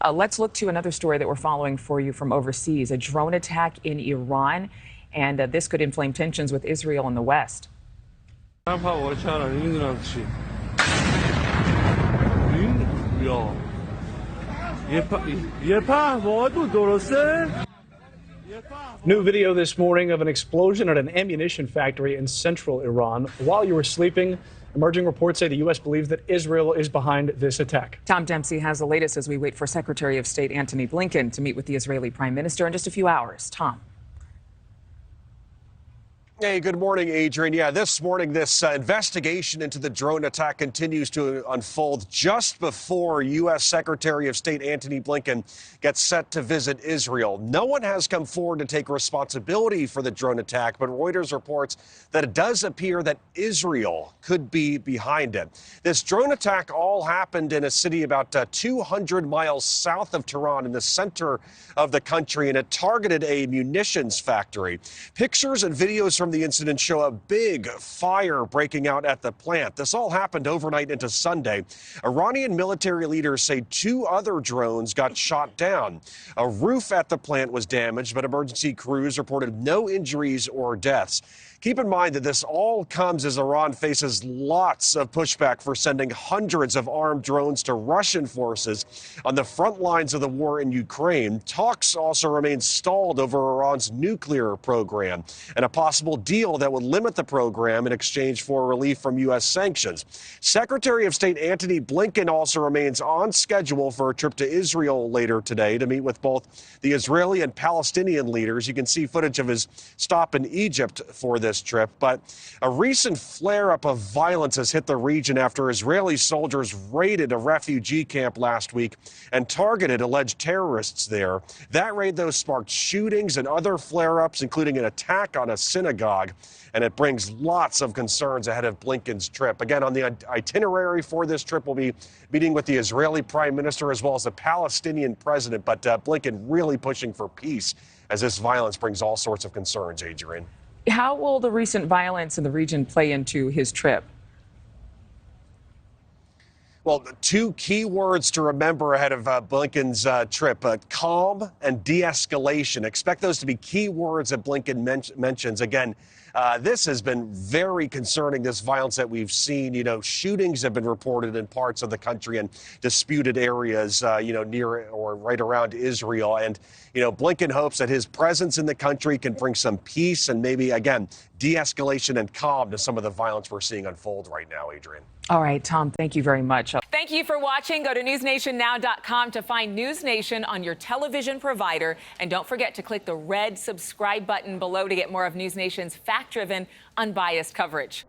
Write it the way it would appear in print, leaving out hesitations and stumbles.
Let's look to another story that we're following for you from overseas, a drone attack in Iran, and this could inflame tensions with Israel in the West. New video this morning of an explosion at an ammunition factory in central Iran. While you were sleeping, emerging reports say the U.S. believes that Israel is behind this attack. Tom Dempsey has the latest as we wait for Secretary of State Antony Blinken to meet with the Israeli Prime Minister in just a few hours. Tom. Hey, good morning, Adrienne. Yeah, this morning, this investigation into the drone attack continues to unfold just before U.S. Secretary of State Antony Blinken gets set to visit Israel. No one has come forward to take responsibility for the drone attack, but Reuters reports that it does appear that Israel could be behind it. This drone attack all happened in a city about 200 miles south of Tehran in the center of the country, and it targeted a munitions factory. Pictures and videos from the incident show a big fire breaking out at the plant. This all happened overnight into Sunday. Iranian military leaders say 2 other drones got shot down. A roof at the plant was damaged, but emergency crews reported no injuries or deaths. Keep in mind that this all comes as Iran faces lots of pushback for sending hundreds of armed drones to Russian forces on the front lines of the war in Ukraine. Talks also remain stalled over Iran's nuclear program and a possible deal that would limit the program in exchange for relief from U.S. sanctions. Secretary of State Antony Blinken also remains on schedule for a trip to Israel later today to meet with both the Israeli and Palestinian leaders. You can see footage of his stop in Egypt for this trip, but a recent flare-up of violence has hit the region after Israeli soldiers raided a refugee camp last week and targeted alleged terrorists there. That raid, though, sparked shootings and other flare-ups, including an attack on a synagogue, and it brings lots of concerns ahead of Blinken's trip. Again, on the itinerary for this trip, we'll be meeting with the Israeli Prime Minister as well as the Palestinian president, but Blinken really pushing for peace as this violence brings all sorts of concerns, Adrienne. How will the recent violence in the region play into his trip? Well, 2 key words to remember ahead of Blinken's trip, calm and de-escalation. Expect those to be key words that Blinken mentions. Again, this has been very concerning, this violence that we've seen. You know, shootings have been reported in parts of the country and disputed areas, near or right around Israel. And, Blinken hopes that his presence in the country can bring some peace and maybe, again, de-escalation and calm to some of the violence we're seeing unfold right now, Adrienne. All right, Tom, thank you very much. Thank you for watching. Go to newsnationnow.com to find NewsNation on your television provider. And don't forget to click the red subscribe button below to get more of NewsNation's fact-driven, unbiased coverage.